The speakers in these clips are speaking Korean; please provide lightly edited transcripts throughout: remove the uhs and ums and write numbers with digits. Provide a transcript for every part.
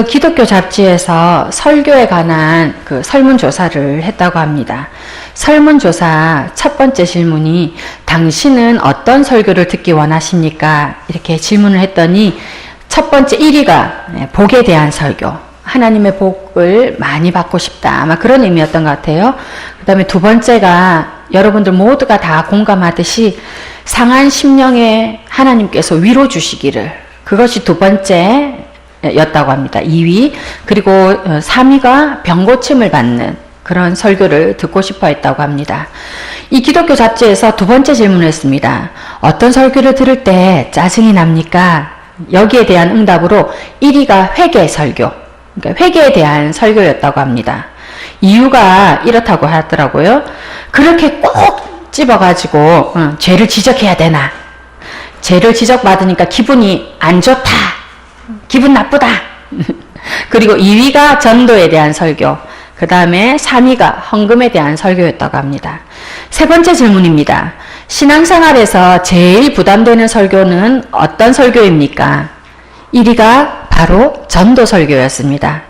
어느 기독교 잡지에서 설교에 관한 그 설문조사를 했다고 합니다. 설문조사 첫 번째 질문이 당신은 어떤 설교를 듣기 원하십니까? 이렇게 질문을 했더니 첫 번째 1위가 복에 대한 설교, 하나님의 복을 많이 받고 싶다, 아마 그런 의미였던 것 같아요. 그 다음에 두 번째가 여러분들 모두가 다 공감하듯이 상한 심령에 하나님께서 위로 주시기를, 그것이 두 번째였다고 합니다. 2위. 그리고 3위가 병고침을 받는 그런 설교를 듣고 싶어 했다고 합니다. 이 기독교 잡지에서 두 번째 질문을 했습니다. 어떤 설교를 들을 때 짜증이 납니까? 여기에 대한 응답으로 1위가 회개 설교, 그러니까 회개에 대한 설교였다고 합니다. 이유가 이렇다고 하더라고요. 그렇게 꼭 집어가지고 죄를 지적해야 되나? 죄를 지적받으니까 기분이 안 좋다, 기분 나쁘다. 그리고 2위가 전도에 대한 설교, 그 다음에 3위가 헌금에 대한 설교였다고 합니다. 세 번째 질문입니다. 신앙생활에서 제일 부담되는 설교는 어떤 설교입니까? 1위가 바로 전도 설교였습니다.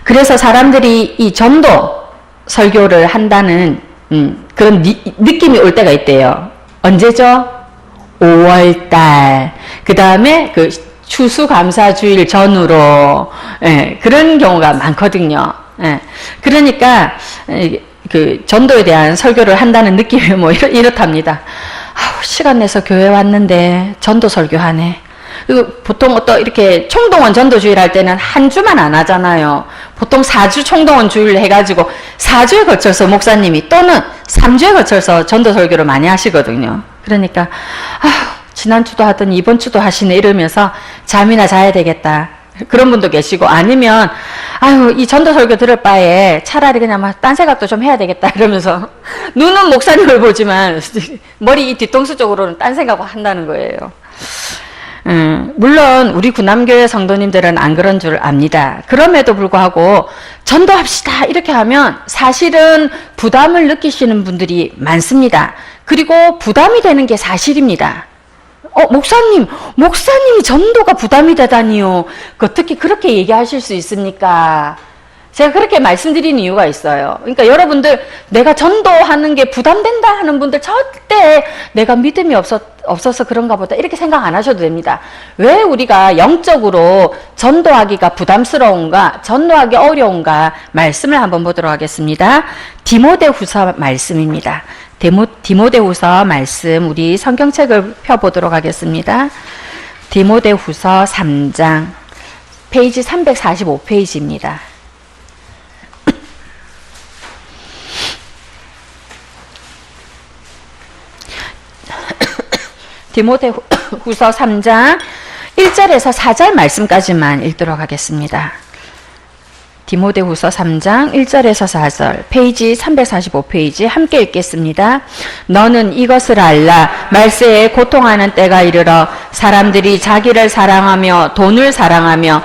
그래서 사람들이 이 전도 설교를 한다는 그런 느낌이 올 때가 있대요. 언제죠? 5월달. 그 다음에 그 추수감사주일 전후로, 그런 경우가 많거든요. 그러니까 그 전도에 대한 설교를 한다는 느낌이 뭐 이렇답니다. 시간 내서 교회 왔는데 전도 설교하네. 그리고 보통 또 이렇게 총동원 전도주일 할 때는 한 주만 안 하잖아요. 보통 4주 총동원 주일 해가지고 4주에 거쳐서 목사님이 또는 3주에 거쳐서 전도 설교를 많이 하시거든요. 그러니까 지난주도 하더니 이번 주도 하시네 이러면서 잠이나 자야 되겠다, 그런 분도 계시고, 아니면 이 전도 설교 들을 바에 차라리 그냥 막 딴 생각도 좀 해야 되겠다 이러면서 눈은 목사님을 보지만 머리 이 뒤통수 쪽으로는 딴 생각을 한다는 거예요. 물론 우리 구남교회 성도님들은 안 그런 줄 압니다. 그럼에도 불구하고 전도합시다 이렇게 하면 사실은 부담을 느끼시는 분들이 많습니다. 그리고 부담이 되는 게 사실입니다. 목사님이 전도가 부담이 되다니요. 특히 그렇게 얘기하실 수 있습니까? 제가 그렇게 말씀드린 이유가 있어요. 그러니까 여러분들, 내가 전도하는 게 부담된다 하는 분들 절대 내가 믿음이 없어서 그런가 보다 이렇게 생각 안 하셔도 됩니다. 왜 우리가 영적으로 전도하기가 부담스러운가, 전도하기 어려운가 말씀을 한번 보도록 하겠습니다. 디모데후서 말씀입니다. 디모데후서 말씀, 우리 성경책을 펴보도록 하겠습니다. 디모데후서 3장 페이지 345페이지입니다. 디모데후서 3장 1절에서 4절 말씀까지만 읽도록 하겠습니다. 디모데후서 3장 1절에서 4절, 페이지 345페이지 함께 읽겠습니다. 너는 이것을 알라. 말세에 고통하는 때가 이르러 사람들이 자기를 사랑하며 돈을 사랑하며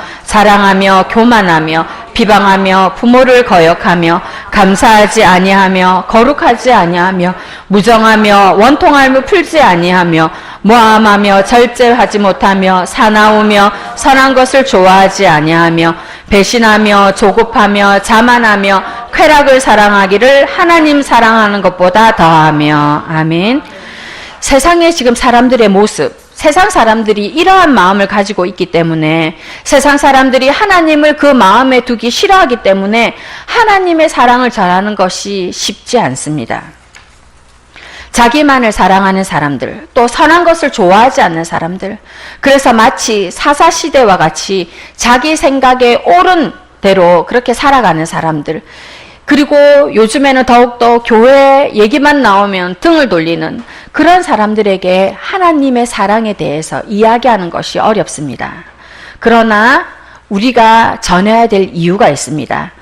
교만하며 비방하며 부모를 거역하며 감사하지 아니하며 거룩하지 아니하며 무정하며 원통함을 풀지 아니하며 모함하며 절제하지 못하며 사나우며 선한 것을 좋아하지 아니하며 배신하며 조급하며 자만하며 쾌락을 사랑하기를 하나님 사랑하는 것보다 더하며. 아멘. 세상에 지금 사람들의 모습, 세상 사람들이 이러한 마음을 가지고 있기 때문에, 세상 사람들이 하나님을 그 마음에 두기 싫어하기 때문에 하나님의 사랑을 전하는 것이 쉽지 않습니다. 자기만을 사랑하는 사람들, 또 선한 것을 좋아하지 않는 사람들, 그래서 마치 사사시대와 같이 자기 생각에 옳은 대로 그렇게 살아가는 사람들, 그리고 요즘에는 더욱더 교회 얘기만 나오면 등을 돌리는 그런 사람들에게 하나님의 사랑에 대해서 이야기하는 것이 어렵습니다. 그러나 우리가 전해야 될 이유가 있습니다.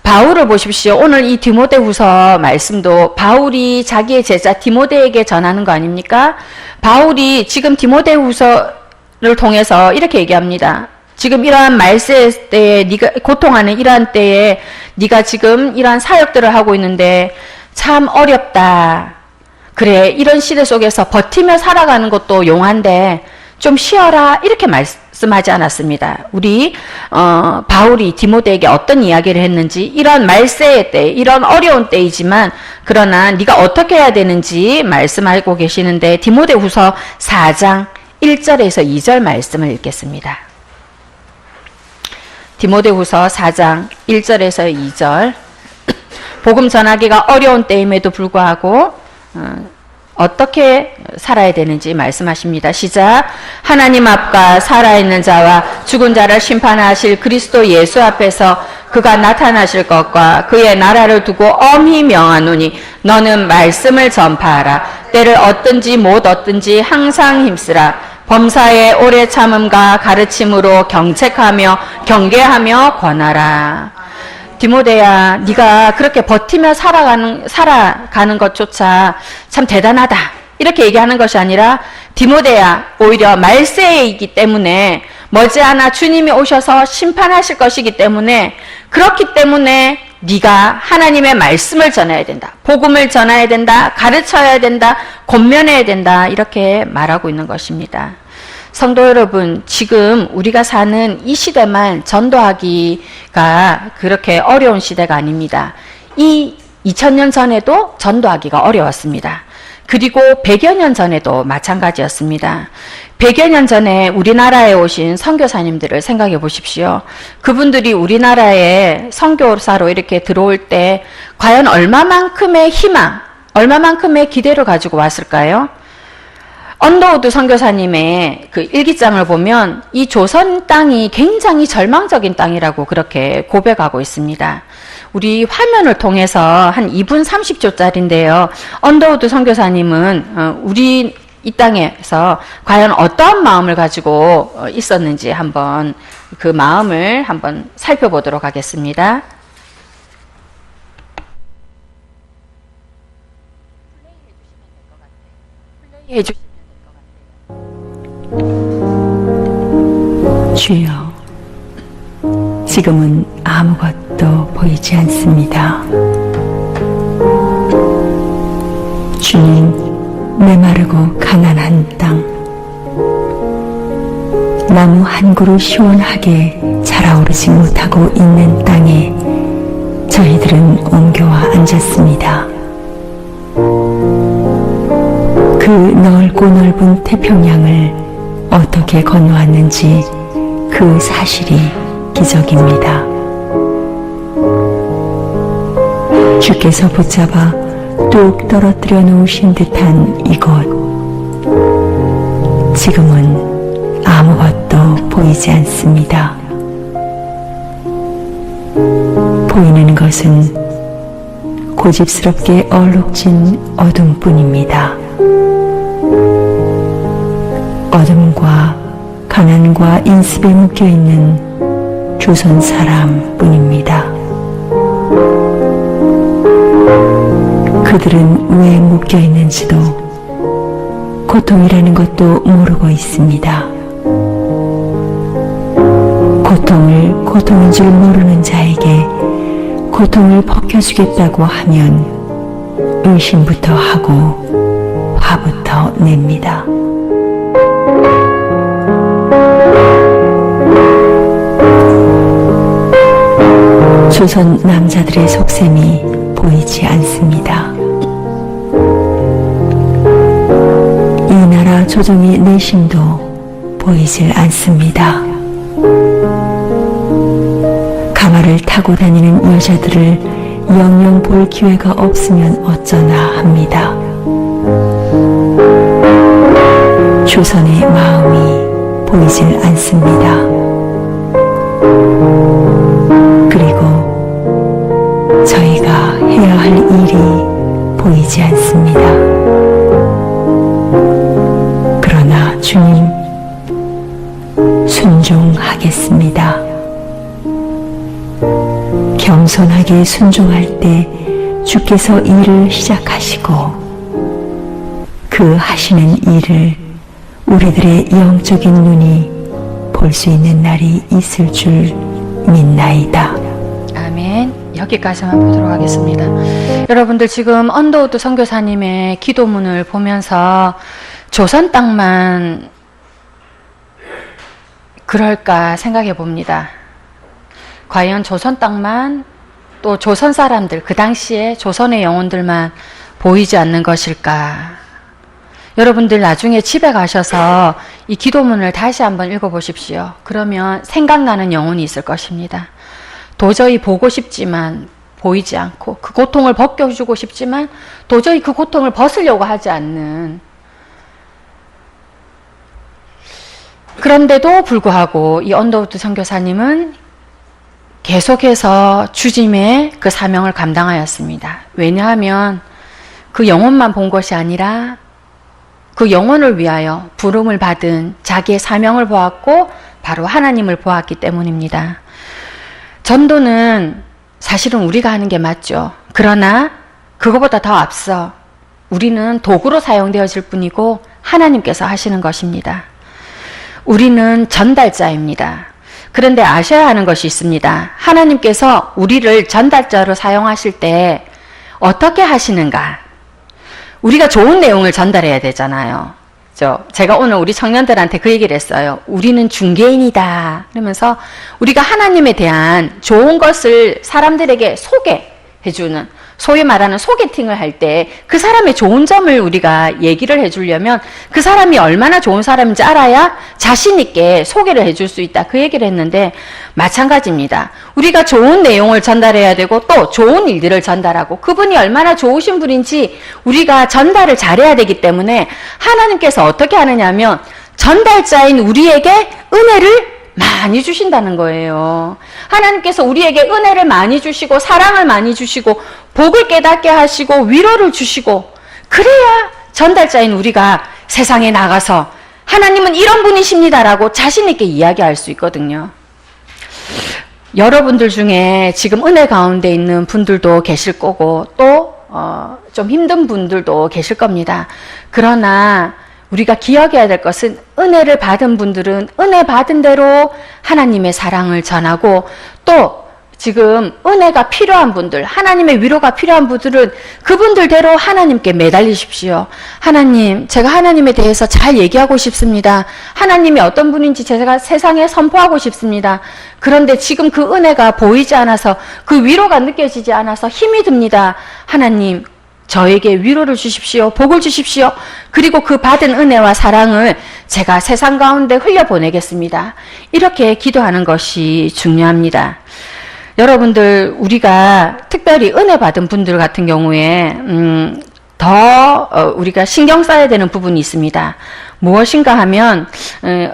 바울을 보십시오. 오늘 이 디모데후서 말씀도 바울이 자기의 제자 디모데에게 전하는 거 아닙니까? 바울이 지금 디모데후서를 통해서 이렇게 얘기합니다. 지금 이러한 말세 때에 네가 고통하는 이러한 때에 네가 지금 이러한 사역들을 하고 있는데 참 어렵다. 그래, 이런 시대 속에서 버티며 살아가는 것도 용한데 좀 쉬어라, 이렇게 말씀하지 않았습니다. 우리 바울이 디모데에게 어떤 이야기를 했는지, 이런 말세의 때, 이런 어려운 때이지만 그러나 네가 어떻게 해야 되는지 말씀하고 계시는데, 디모데후서 4장 1절에서 2절 말씀을 읽겠습니다. 디모데후서 4장 1절에서 2절. 복음 전하기가 어려운 때임에도 불구하고 어떻게 살아야 되는지 말씀하십니다. 시작. 하나님 앞과 살아있는 자와 죽은 자를 심판하실 그리스도 예수 앞에서 그가 나타나실 것과 그의 나라를 두고 엄히 명하노니 너는 말씀을 전파하라. 때를 얻든지 못 얻든지 항상 힘쓰라. 범사에 오래 참음과 가르침으로 경책하며 경계하며 권하라. 디모데야, 네가 그렇게 버티며 살아가는 것조차 참 대단하다, 이렇게 얘기하는 것이 아니라, 디모데야, 오히려 말세이기 때문에 머지않아 주님이 오셔서 심판하실 것이기 때문에, 그렇기 때문에 네가 하나님의 말씀을 전해야 된다, 복음을 전해야 된다, 가르쳐야 된다, 권면해야 된다, 이렇게 말하고 있는 것입니다. 성도 여러분, 지금 우리가 사는 이 시대만 전도하기가 그렇게 어려운 시대가 아닙니다. 이 2000년 전에도 전도하기가 어려웠습니다. 그리고 100여 년 전에도 마찬가지였습니다. 100여 년 전에 우리나라에 오신 선교사님들을 생각해 보십시오. 그분들이 우리나라에 선교사로 이렇게 들어올 때 과연 얼마만큼의 희망, 얼마만큼의 기대를 가지고 왔을까요? 언더우드 선교사님의 그 일기장을 보면 이 조선 땅이 굉장히 절망적인 땅이라고 그렇게 고백하고 있습니다. 우리 화면을 통해서 한 2분 30초짜리인데요. 언더우드 선교사님은 우리 이 땅에서 과연 어떠한 마음을 가지고 있었는지 한번 그 마음을 한번 살펴보도록 하겠습니다. 주여, 지금은 아무것도 보이지 않습니다. 주님, 메마르고 가난한 땅, 나무 한 그루 시원하게 자라오르지 못하고 있는 땅에 저희들은 옮겨와 앉았습니다. 그 넓고 넓은 태평양을 어떻게 건너왔는지 그 사실이 기적입니다. 주께서 붙잡아 뚝 떨어뜨려 놓으신 듯한 이곳, 지금은 아무것도 보이지 않습니다. 보이는 것은 고집스럽게 얼룩진 어둠뿐입니다. 어둠과 가난과 인습에 묶여있는 조선 사람뿐입니다. 그들은 왜 묶여있는지도 고통이라는 것도 모르고 있습니다. 고통을 고통인 줄 모르는 자에게 고통을 벗겨주겠다고 하면 의심부터 하고 화부터 냅니다. 조선 남자들의 속셈이 보이지 않습니다. 이 나라 조정의 내심도 보이질 않습니다. 가마를 타고 다니는 여자들을 영영 볼 기회가 없으면 어쩌나 합니다. 조선의 마음이 보이질 않습니다. 그리고 저희가 해야 할 일이 보이지 않습니다. 그러나 주님, 순종하겠습니다. 겸손하게 순종할 때 주께서 일을 시작하시고 그 하시는 일을 우리들의 영적인 눈이 볼 수 있는 날이 있을 줄 믿나이다. 아멘. 여기까지만 보도록 하겠습니다. 여러분들, 지금 언더우드 선교사님의 기도문을 보면서 조선 땅만 그럴까 생각해 봅니다. 과연 조선 땅만, 또 조선 사람들, 그 당시에 조선의 영혼들만 보이지 않는 것일까? 여러분들 나중에 집에 가셔서 이 기도문을 다시 한번 읽어보십시오. 그러면 생각나는 영혼이 있을 것입니다. 도저히 보고 싶지만 보이지 않고, 그 고통을 벗겨주고 싶지만 도저히 그 고통을 벗으려고 하지 않는, 그런데도 불구하고 이 언더우드 선교사님은 계속해서 주짐의 그 사명을 감당하였습니다. 왜냐하면 그 영혼만 본 것이 아니라 그 영혼을 위하여 부름을 받은 자기의 사명을 보았고 바로 하나님을 보았기 때문입니다. 전도는 사실은 우리가 하는 게 맞죠. 그러나 그거보다 더 앞서 우리는 도구로 사용되어질 뿐이고 하나님께서 하시는 것입니다. 우리는 전달자입니다. 그런데 아셔야 하는 것이 있습니다. 하나님께서 우리를 전달자로 사용하실 때 어떻게 하시는가? 우리가 좋은 내용을 전달해야 되잖아요. 제가 오늘 우리 청년들한테 그 얘기를 했어요. 우리는 중개인이다. 그러면서 우리가 하나님에 대한 좋은 것을 사람들에게 소개해주는, 소위 말하는 소개팅을 할 때 그 사람의 좋은 점을 우리가 얘기를 해주려면 그 사람이 얼마나 좋은 사람인지 알아야 자신 있게 소개를 해줄 수 있다. 그 얘기를 했는데 마찬가지입니다. 우리가 좋은 내용을 전달해야 되고 또 좋은 일들을 전달하고 그분이 얼마나 좋으신 분인지 우리가 전달을 잘해야 되기 때문에 하나님께서 어떻게 하느냐면 전달자인 우리에게 은혜를 많이 주신다는 거예요. 하나님께서 우리에게 은혜를 많이 주시고 사랑을 많이 주시고 복을 깨닫게 하시고 위로를 주시고, 그래야 전달자인 우리가 세상에 나가서 하나님은 이런 분이십니다라고 자신 있게 이야기할 수 있거든요. 여러분들 중에 지금 은혜 가운데 있는 분들도 계실 거고 또 좀 힘든 분들도 계실 겁니다. 그러나 우리가 기억해야 될 것은 은혜를 받은 분들은 은혜 받은 대로 하나님의 사랑을 전하고, 또 지금 은혜가 필요한 분들, 하나님의 위로가 필요한 분들은 그분들대로 하나님께 매달리십시오. 하나님, 제가 하나님에 대해서 잘 얘기하고 싶습니다. 하나님이 어떤 분인지 제가 세상에 선포하고 싶습니다. 그런데 지금 그 은혜가 보이지 않아서, 그 위로가 느껴지지 않아서 힘이 듭니다. 하나님, 저에게 위로를 주십시오. 복을 주십시오. 그리고 그 받은 은혜와 사랑을 제가 세상 가운데 흘려보내겠습니다. 이렇게 기도하는 것이 중요합니다. 여러분들, 우리가 특별히 은혜 받은 분들 같은 경우에 우리가 신경 써야 되는 부분이 있습니다. 무엇인가 하면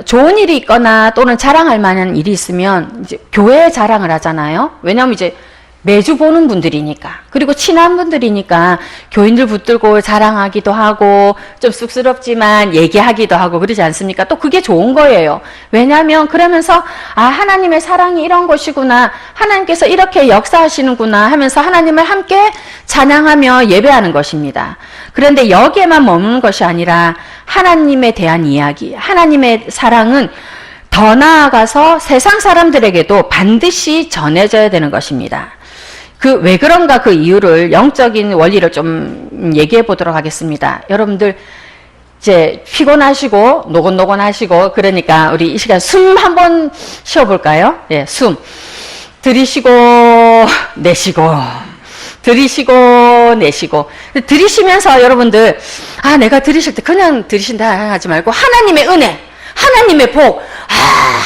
좋은 일이 있거나 또는 자랑할 만한 일이 있으면 이제 교회에 자랑을 하잖아요. 왜냐하면 이제 매주 보는 분들이니까, 그리고 친한 분들이니까 교인들 붙들고 자랑하기도 하고 좀 쑥스럽지만 얘기하기도 하고 그러지 않습니까? 또 그게 좋은 거예요. 왜냐하면 그러면서 하나님의 사랑이 이런 것이구나, 하나님께서 이렇게 역사하시는구나 하면서 하나님을 함께 찬양하며 예배하는 것입니다. 그런데 여기에만 머무는 것이 아니라 하나님에 대한 이야기, 하나님의 사랑은 더 나아가서 세상 사람들에게도 반드시 전해져야 되는 것입니다. 왜 그런가, 그 이유를, 영적인 원리를 좀 얘기해 보도록 하겠습니다. 여러분들, 이제 피곤하시고, 노곤노곤하시고, 그러니까 우리 이 시간 숨 한번 쉬어볼까요? 예, 숨. 들이쉬고, 내쉬고, 들이쉬고, 내쉬고. 들이쉬면서 여러분들, 내가 들이쉴 때 그냥 들이쉰다 하지 말고, 하나님의 은혜, 하나님의 복,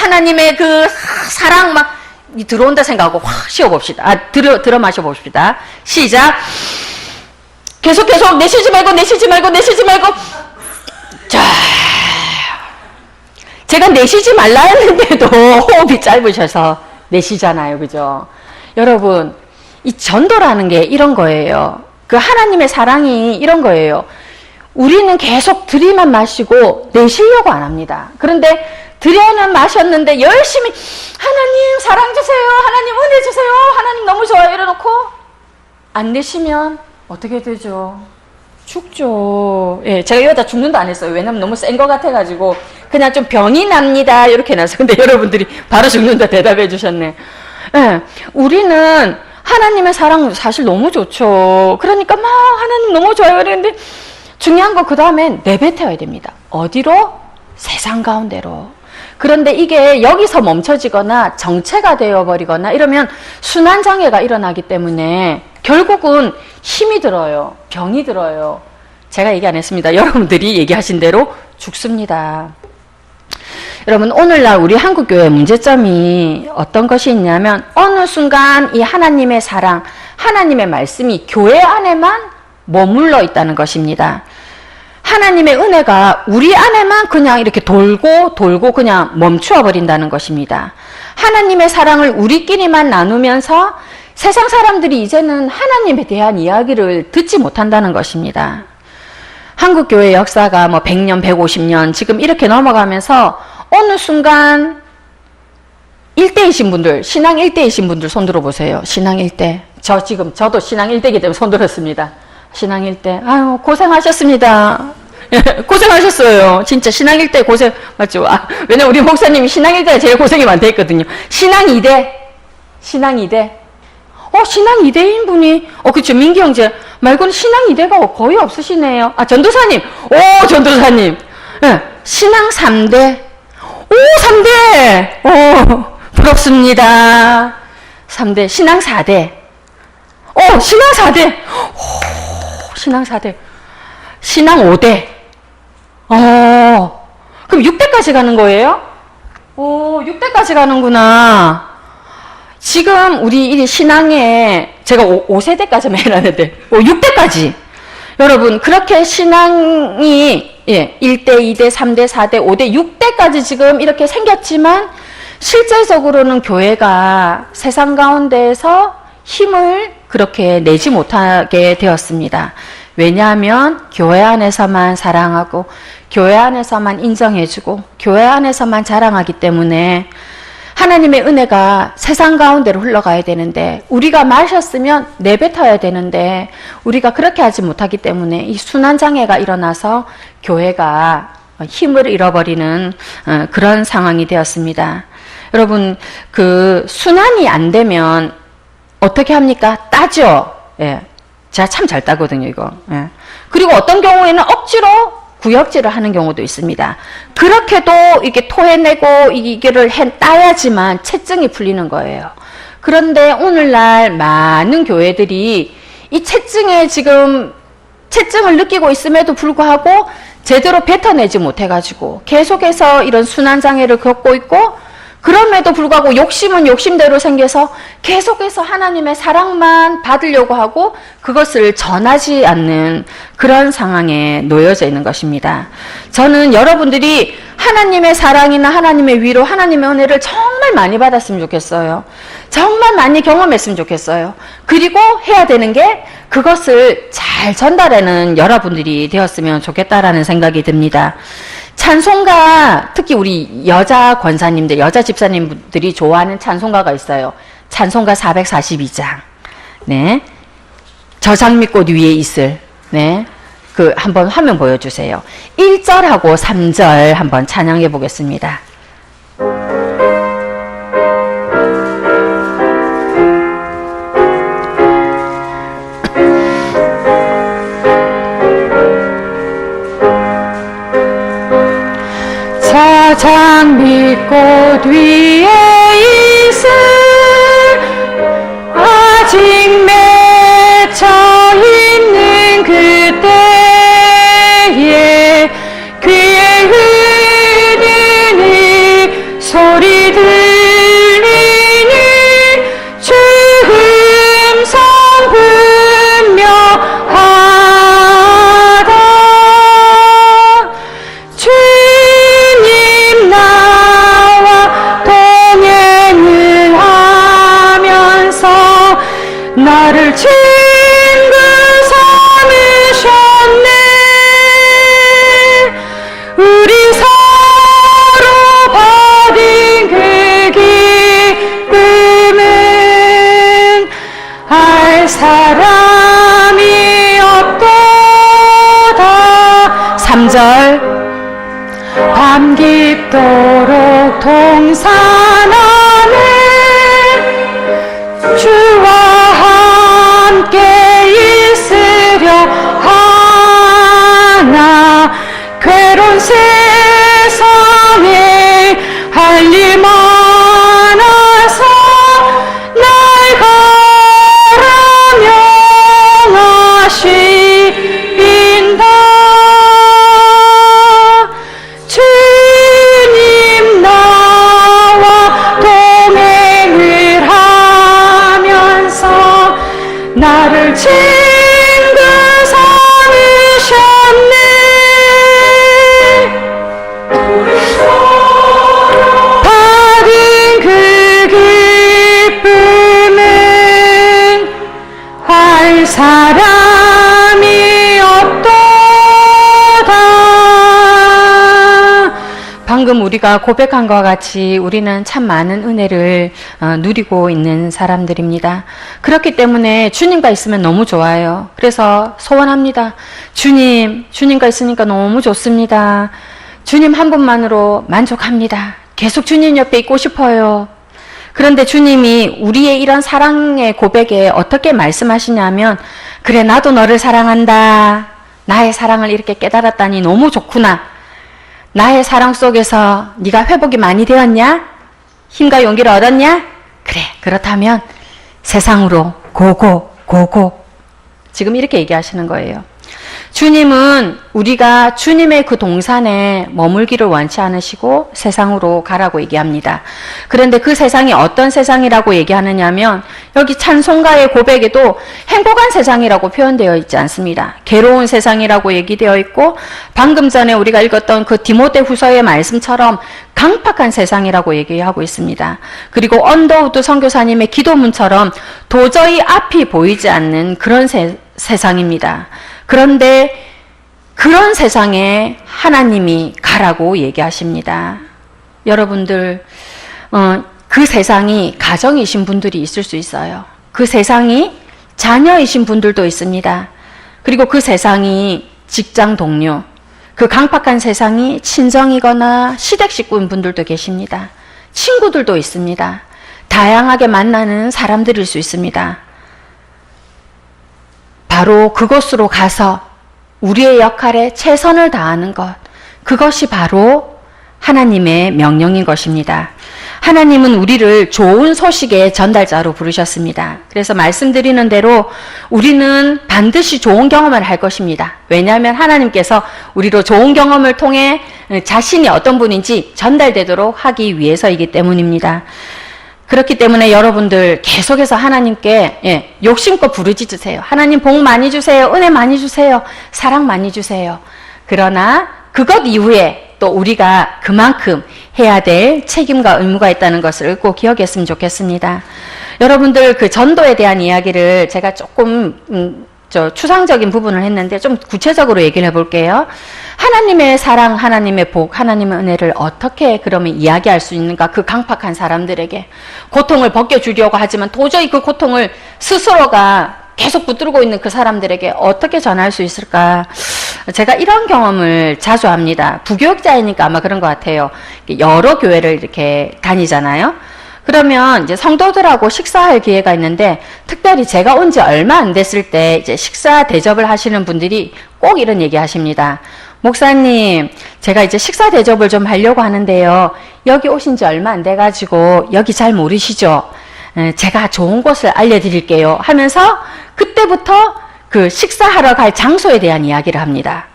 하나님의 그 사랑 막, 들어온다 생각하고 확 쉬어봅시다. 들어 마셔봅시다. 시작. 계속 내쉬지 말고. 자, 제가 내쉬지 말라 했는데도 호흡이 짧으셔서 내쉬잖아요. 그죠? 여러분, 이 전도라는 게 이런 거예요. 그 하나님의 사랑이 이런 거예요. 우리는 계속 들이만 마시고 내쉬려고 안 합니다. 그런데 들여는 마셨는데 열심히 하나님 사랑 주세요, 하나님 은혜 주세요, 하나님 너무 좋아요 이래놓고 안 내쉬면 어떻게 되죠? 죽죠. 예, 제가 여기다 죽는다 안 했어요. 왜냐면 너무 센 것 같아가지고 그냥 좀 병이 납니다 이렇게 해놨어요. 근데 여러분들이 바로 죽는다 대답해 주셨네. 예, 우리는 하나님의 사랑 사실 너무 좋죠. 그러니까 막 하나님 너무 좋아요 그랬는데 중요한 거 그 다음에 내뱉어야 됩니다. 어디로? 세상 가운데로. 그런데 이게 여기서 멈춰지거나 정체가 되어버리거나 이러면 순환장애가 일어나기 때문에 결국은 힘이 들어요. 병이 들어요. 제가 얘기 안 했습니다. 여러분들이 얘기하신 대로 죽습니다. 여러분, 오늘날 우리 한국교회의 문제점이 어떤 것이 있냐면 어느 순간 이 하나님의 사랑, 하나님의 말씀이 교회 안에만 머물러 있다는 것입니다. 하나님의 은혜가 우리 안에만 그냥 이렇게 돌고 그냥 멈추어 버린다는 것입니다. 하나님의 사랑을 우리끼리만 나누면서 세상 사람들이 이제는 하나님에 대한 이야기를 듣지 못한다는 것입니다. 한국교회 역사가 뭐 100년, 150년 지금 이렇게 넘어가면서 어느 순간 일대이신 분들, 신앙 일대이신 분들 손 들어보세요. 신앙 일대. 저도 신앙 일대이기 때문에 손 들었습니다. 신앙 일대. 아유, 고생하셨습니다. 고생하셨어요. 진짜 신앙 일대 고생, 맞죠? 왜냐면 우리 목사님이 신앙 일대가 제일 고생이 많다 했거든요. 신앙 2대. 신앙 2대. 신앙 2대인 분이, 그쵸. 민기 형제 말고는 신앙 2대가 거의 없으시네요. 전도사님. 전도사님. 네. 신앙 3대. 3대. 부럽습니다. 3대. 신앙 4대. 신앙 4대. 신앙 4대. 신앙 5대. 그럼 6대까지 가는 거예요? 6대까지 가는구나. 지금 우리 이 신앙에 제가 5세대까지만 해놨는데 6대까지. 여러분, 그렇게 신앙이 1대, 2대, 3대, 4대, 5대, 6대까지 지금 이렇게 생겼지만 실제적으로는 교회가 세상 가운데에서 힘을 그렇게 내지 못하게 되었습니다. 왜냐하면 교회 안에서만 사랑하고 교회 안에서만 인정해주고 교회 안에서만 자랑하기 때문에 하나님의 은혜가 세상 가운데로 흘러가야 되는데 우리가 마셨으면 내뱉어야 되는데 우리가 그렇게 하지 못하기 때문에 이 순환장애가 일어나서 교회가 힘을 잃어버리는 그런 상황이 되었습니다. 여러분, 그 순환이 안 되면 어떻게 합니까? 따죠. 제가 참 잘 따거든요, 이거. 그리고 어떤 경우에는 억지로 구역질을 하는 경우도 있습니다. 그렇게도 이게 토해내고 이거를 따야지만 체증이 풀리는 거예요. 그런데 오늘날 많은 교회들이 이 체증을 느끼고 있음에도 불구하고 제대로 뱉어내지 못해가지고 계속해서 이런 순환장애를 겪고 있고 그럼에도 불구하고 욕심은 욕심대로 생겨서 계속해서 하나님의 사랑만 받으려고 하고 그것을 전하지 않는 그런 상황에 놓여져 있는 것입니다. 저는 여러분들이 하나님의 사랑이나 하나님의 위로, 하나님의 은혜를 정말 많이 받았으면 좋겠어요. 정말 많이 경험했으면 좋겠어요. 그리고 해야 되는 게 그것을 잘 전달하는 여러분들이 되었으면 좋겠다라는 생각이 듭니다. 찬송가, 특히 우리 여자 권사님들, 여자 집사님들이 좋아하는 찬송가가 있어요. 찬송가 442장. 네. 저 장미꽃 위에 있을. 네. 한번 화면 보여주세요. 1절하고 3절 한번 찬양해 보겠습니다. 저 장미꽃 위에 있을 아직 맺혀 있는 그때에 귀에 흐르는 소리 들리니 주음성 분명하다. 주님 나와 동행을 하면서 나를 친구 삼으셨네. 우리 서로 받은 그 기쁨은 알 사람이 없도다. 3절 밤 깊도록 동산 안에 주와 함께 있으려 하나 괴로운 세상에 한 방금 우리가 고백한 것과 같이 우리는 참 많은 은혜를 누리고 있는 사람들입니다. 그렇기 때문에 주님과 있으면 너무 좋아요. 그래서 소원합니다. 주님과 있으니까 너무 좋습니다. 주님 한 분만으로 만족합니다. 계속 주님 옆에 있고 싶어요. 그런데 주님이 우리의 이런 사랑의 고백에 어떻게 말씀하시냐면, 그래, 나도 너를 사랑한다. 나의 사랑을 이렇게 깨달았다니 너무 좋구나. 나의 사랑 속에서 네가 회복이 많이 되었냐? 힘과 용기를 얻었냐? 그래, 그렇다면 세상으로 고고. 지금 이렇게 얘기하시는 거예요. 주님은 우리가 주님의 그 동산에 머물기를 원치 않으시고 세상으로 가라고 얘기합니다. 그런데 그 세상이 어떤 세상이라고 얘기하느냐면, 여기 찬송가의 고백에도 행복한 세상이라고 표현되어 있지 않습니다. 괴로운 세상이라고 얘기되어 있고, 방금 전에 우리가 읽었던 그 디모데 후서의 말씀처럼 강팍한 세상이라고 얘기하고 있습니다. 그리고 언더우드 선교사님의 기도문처럼 도저히 앞이 보이지 않는 그런 세상입니다. 그런데 그런 세상에 하나님이 가라고 얘기하십니다. 여러분들, 그 세상이 가정이신 분들이 있을 수 있어요. 그 세상이 자녀이신 분들도 있습니다. 그리고 그 세상이 직장 동료, 그 강팍한 세상이 친정이거나 시댁 식구인 분들도 계십니다. 친구들도 있습니다. 다양하게 만나는 사람들일 수 있습니다. 바로 그곳으로 가서 우리의 역할에 최선을 다하는 것, 그것이 바로 하나님의 명령인 것입니다. 하나님은 우리를 좋은 소식의 전달자로 부르셨습니다. 그래서 말씀드리는 대로 우리는 반드시 좋은 경험을 할 것입니다. 왜냐하면 하나님께서 우리로 좋은 경험을 통해 자신이 어떤 분인지 전달되도록 하기 위해서이기 때문입니다. 그렇기 때문에 여러분들 계속해서 하나님께 욕심껏 부르짖으세요. 하나님 복 많이 주세요. 은혜 많이 주세요. 사랑 많이 주세요. 그러나 그것 이후에 또 우리가 그만큼 해야 될 책임과 의무가 있다는 것을 꼭 기억했으면 좋겠습니다. 여러분들 그 전도에 대한 이야기를 제가 조금 추상적인 부분을 했는데 좀 구체적으로 얘기를 해볼게요. 하나님의 사랑, 하나님의 복, 하나님의 은혜를 어떻게 그러면 이야기할 수 있는가? 그 강팍한 사람들에게 고통을 벗겨주려고 하지만 도저히 그 고통을 스스로가 계속 붙들고 있는 그 사람들에게 어떻게 전할 수 있을까? 제가 이런 경험을 자주 합니다. 부교육자이니까 아마 그런 것 같아요. 여러 교회를 이렇게 다니잖아요. 그러면 이제 성도들하고 식사할 기회가 있는데, 특별히 제가 온 지 얼마 안 됐을 때 이제 식사 대접을 하시는 분들이 꼭 이런 얘기 하십니다. 목사님, 제가 이제 식사 대접을 좀 하려고 하는데요. 여기 오신 지 얼마 안 돼가지고 여기 잘 모르시죠? 제가 좋은 곳을 알려드릴게요. 하면서 그때부터 그 식사하러 갈 장소에 대한 이야기를 합니다.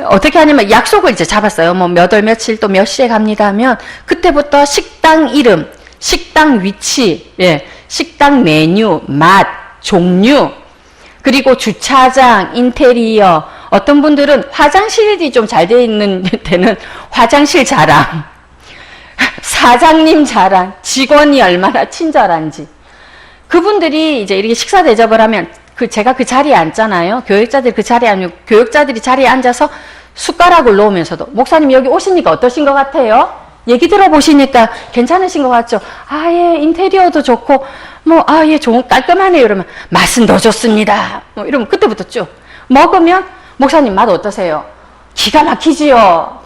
어떻게 하냐면 약속을 이제 잡았어요. 뭐 몇 월 며칠 또 몇 시에 갑니다 하면 그때부터 식당 이름, 식당 위치, 식당 메뉴, 맛, 종류, 그리고 주차장, 인테리어, 어떤 분들은 화장실이 좀 잘 되어 있는 데는 화장실 자랑, 사장님 자랑, 직원이 얼마나 친절한지. 그분들이 이제 이렇게 식사 대접을 하면 제가 그 자리에 앉잖아요. 교육자들이 그 자리에 앉고 교육자들이 자리에 앉아서 숟가락을 놓으면서도 목사님 여기 오시니까 어떠신 것 같아요? 얘기 들어보시니까 괜찮으신 것 같죠? 예, 인테리어도 좋고, 예, 깔끔하네요. 이러면, 맛은 더 좋습니다. 이러면 그때부터 쭉. 먹으면, 목사님 맛 어떠세요? 기가 막히지요?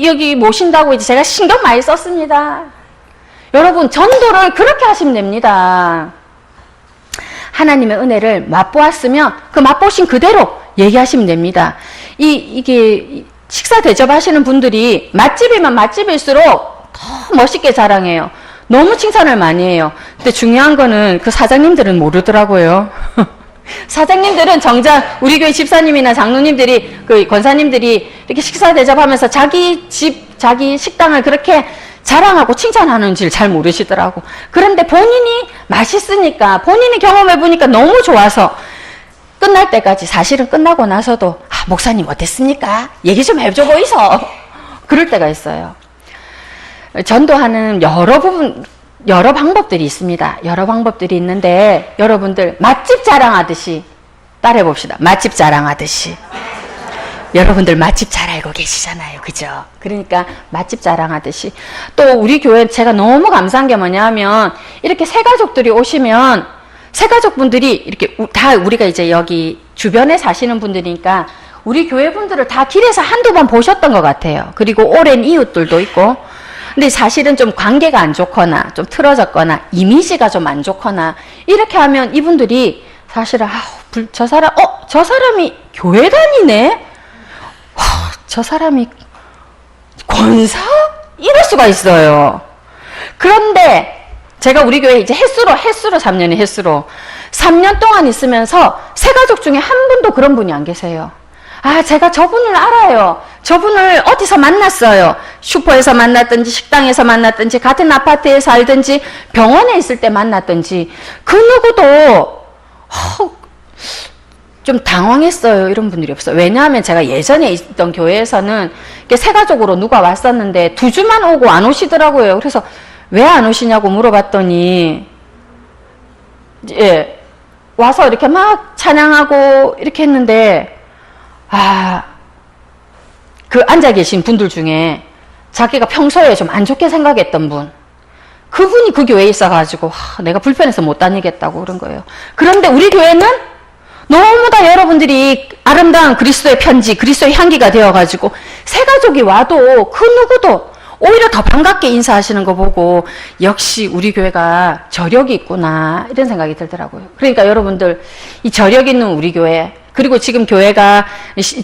여기 모신다고 이제 제가 신경 많이 썼습니다. 여러분, 전도를 그렇게 하시면 됩니다. 하나님의 은혜를 맛보았으면, 그 맛보신 그대로 얘기하시면 됩니다. 이게, 식사 대접하시는 분들이 맛집이면 맛집일수록 더 멋있게 자랑해요. 너무 칭찬을 많이 해요. 근데 중요한 거는 그 사장님들은 모르더라고요. 사장님들은 정작 우리 교회 집사님이나 장로님들이, 그 권사님들이 이렇게 식사 대접하면서 자기 집, 자기 식당을 그렇게 자랑하고 칭찬하는지를 잘 모르시더라고. 그런데 본인이 맛있으니까, 본인이 경험해보니까 너무 좋아서 끝날 때까지, 사실은 끝나고 나서도 목사님 어땠습니까? 얘기 좀 해줘 보이소. 그럴 때가 있어요. 전도하는 여러 방법들이 있습니다. 여러 방법들이 있는데 여러분들 맛집 자랑하듯이 따라해 봅시다. 맛집 자랑하듯이. 여러분들 맛집 잘 알고 계시잖아요. 그죠? 그러니까 맛집 자랑하듯이 또 우리 교회 제가 너무 감사한 게 뭐냐면 이렇게 새가족들이 오시면 새가족분들이 이렇게 다 우리가 이제 여기 주변에 사시는 분들이니까 우리 교회 분들을 다 길에서 한두 번 보셨던 것 같아요. 그리고 오랜 이웃들도 있고. 근데 사실은 좀 관계가 안 좋거나 좀 틀어졌거나 이미지가 좀 안 좋거나 이렇게 하면 이분들이 사실은 저 사람이 교회 다니네? 저 사람이 권사? 이럴 수가 있어요. 그런데 제가 우리 교회 이제 횟수로 3년이 횟수로 3년 동안 있으면서 새가족 중에 한 분도 그런 분이 안 계세요. 제가 저분을 알아요. 저분을 어디서 만났어요. 슈퍼에서 만났든지 식당에서 만났든지 같은 아파트에 살든지 병원에 있을 때 만났든지 그 누구도 좀 당황했어요. 이런 분들이 없어요. 왜냐하면 제가 예전에 있던 교회에서는 새가족으로 누가 왔었는데 2주만 오고 안 오시더라고요. 그래서 왜 안 오시냐고 물어봤더니 와서 이렇게 막 찬양하고 이렇게 했는데 그 앉아 계신 분들 중에 자기가 평소에 좀 안 좋게 생각했던 분, 그분이 그 교회에 있어가지고 내가 불편해서 못 다니겠다고 그런 거예요. 그런데 우리 교회는 너무 다 여러분들이 아름다운 그리스도의 편지, 그리스도의 향기가 되어가지고 새가족이 와도 그 누구도 오히려 더 반갑게 인사하시는 거 보고 역시 우리 교회가 저력이 있구나 이런 생각이 들더라고요. 그러니까 여러분들 이 저력 있는 우리 교회, 그리고 지금 교회가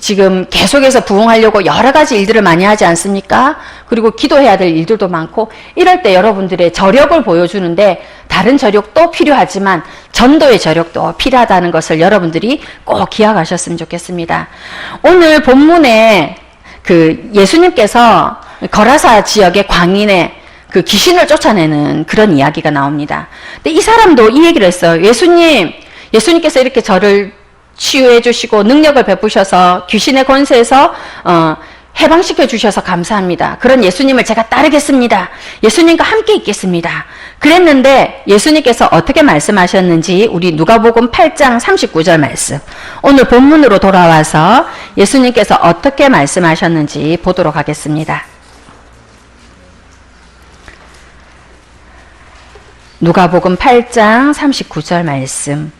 지금 계속해서 부흥하려고 여러 가지 일들을 많이 하지 않습니까? 그리고 기도해야 될 일들도 많고 이럴 때 여러분들의 저력을 보여주는데 다른 저력도 필요하지만 전도의 저력도 필요하다는 것을 여러분들이 꼭 기억하셨으면 좋겠습니다. 오늘 본문에 그 예수님께서 거라사 지역의 광인의 그 귀신을 쫓아내는 그런 이야기가 나옵니다. 근데 이 사람도 이 얘기를 했어요. 예수님께서 이렇게 저를 치유해 주시고 능력을 베푸셔서 귀신의 권세에서 해방시켜 주셔서 감사합니다. 그런 예수님을 제가 따르겠습니다. 예수님과 함께 있겠습니다. 그랬는데 예수님께서 어떻게 말씀하셨는지 우리 누가복음 8장 39절 말씀, 오늘 본문으로 돌아와서 예수님께서 어떻게 말씀하셨는지 보도록 하겠습니다. 누가복음 8장 39절 말씀,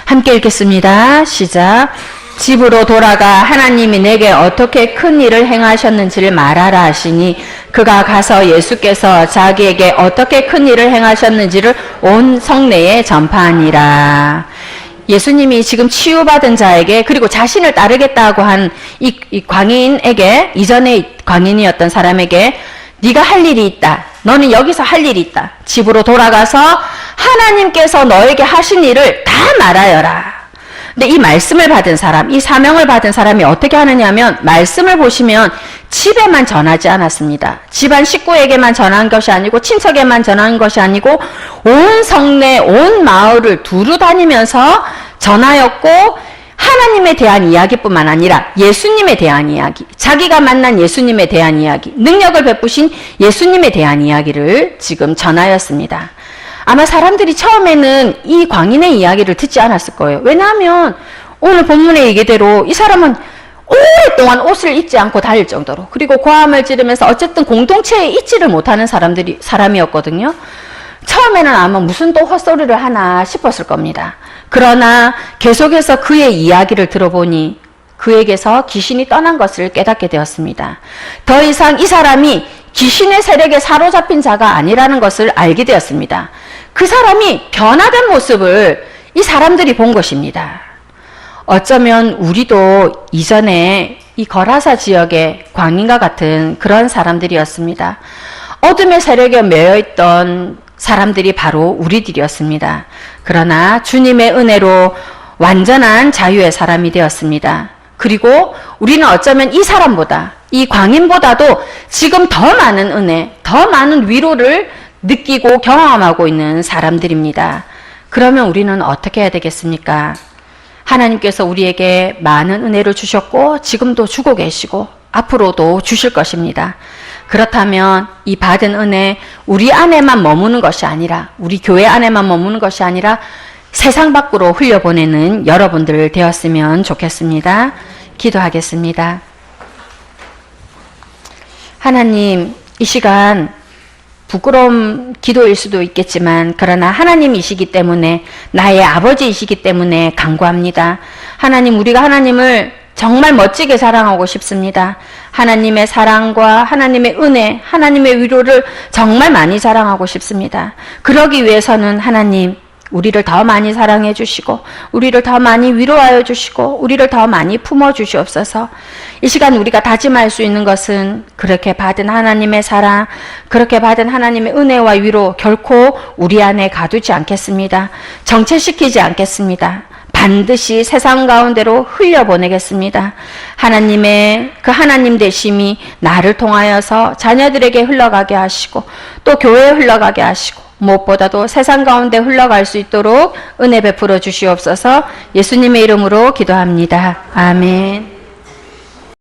함께 읽겠습니다. 시작. 집으로 돌아가 하나님이 내게 어떻게 큰 일을 행하셨는지를 말하라 하시니 그가 가서 예수께서 자기에게 어떻게 큰 일을 행하셨는지를 온 성내에 전파하니라. 예수님이 지금 치유받은 자에게, 그리고 자신을 따르겠다고 한 이 광인에게, 이전에 광인이었던 사람에게 네가 할 일이 있다. 너는 여기서 할 일이 있다. 집으로 돌아가서 하나님께서 너에게 하신 일을 다 말하여라. 근데 이 말씀을 받은 사람, 이 사명을 받은 사람이 어떻게 하느냐면, 말씀을 보시면 집에만 전하지 않았습니다. 집안 식구에게만 전한 것이 아니고 친척에만 전한 것이 아니고 온 성내, 온 마을을 두루 다니면서 전하였고, 하나님에 대한 이야기뿐만 아니라 예수님에 대한 이야기, 자기가 만난 예수님에 대한 이야기, 능력을 베푸신 예수님에 대한 이야기를 지금 전하였습니다. 아마 사람들이 처음에는 이 광인의 이야기를 듣지 않았을 거예요. 왜냐하면 오늘 본문의 얘기대로 이 사람은 오랫동안 옷을 입지 않고 다닐 정도로, 그리고 고함을 지르면서 어쨌든 공동체에 있지를 못하는 사람이었거든요. 처음에는 아마 무슨 또 헛소리를 하나 싶었을 겁니다. 그러나 계속해서 그의 이야기를 들어보니 그에게서 귀신이 떠난 것을 깨닫게 되었습니다. 더 이상 이 사람이 귀신의 세력에 사로잡힌 자가 아니라는 것을 알게 되었습니다. 그 사람이 변화된 모습을 이 사람들이 본 것입니다. 어쩌면 우리도 이전에 이 거라사 지역의 광인과 같은 그런 사람들이었습니다. 어둠의 세력에 매여있던 사람들이 바로 우리들이었습니다. 그러나 주님의 은혜로 완전한 자유의 사람이 되었습니다. 그리고 우리는 어쩌면 이 사람보다, 이 광인보다도 지금 더 많은 은혜, 더 많은 위로를 느끼고 경험하고 있는 사람들입니다. 그러면 우리는 어떻게 해야 되겠습니까? 하나님께서 우리에게 많은 은혜를 주셨고 지금도 주고 계시고 앞으로도 주실 것입니다. 그렇다면 이 받은 은혜 우리 안에만 머무는 것이 아니라, 우리 교회 안에만 머무는 것이 아니라 세상 밖으로 흘려보내는 여러분들 되었으면 좋겠습니다. 기도하겠습니다. 하나님, 이 시간 부끄러운 기도일 수도 있겠지만 그러나 하나님이시기 때문에, 나의 아버지이시기 때문에 간구합니다. 하나님, 우리가 하나님을 정말 멋지게 사랑하고 싶습니다. 하나님의 사랑과 하나님의 은혜, 하나님의 위로를 정말 많이 사랑하고 싶습니다. 그러기 위해서는 하나님, 우리를 더 많이 사랑해 주시고, 우리를 더 많이 위로하여 주시고, 우리를 더 많이 품어 주시옵소서. 이 시간 우리가 다짐할 수 있는 것은 그렇게 받은 하나님의 사랑, 그렇게 받은 하나님의 은혜와 위로 결코 우리 안에 가두지 않겠습니다. 정체시키지 않겠습니다. 반드시 세상 가운데로 흘려보내겠습니다. 하나님의 그 하나님 되심이 나를 통하여서 자녀들에게 흘러가게 하시고, 또 교회에 흘러가게 하시고, 무엇보다도 세상 가운데 흘러갈 수 있도록 은혜 베풀어 주시옵소서. 예수님의 이름으로 기도합니다. 아멘.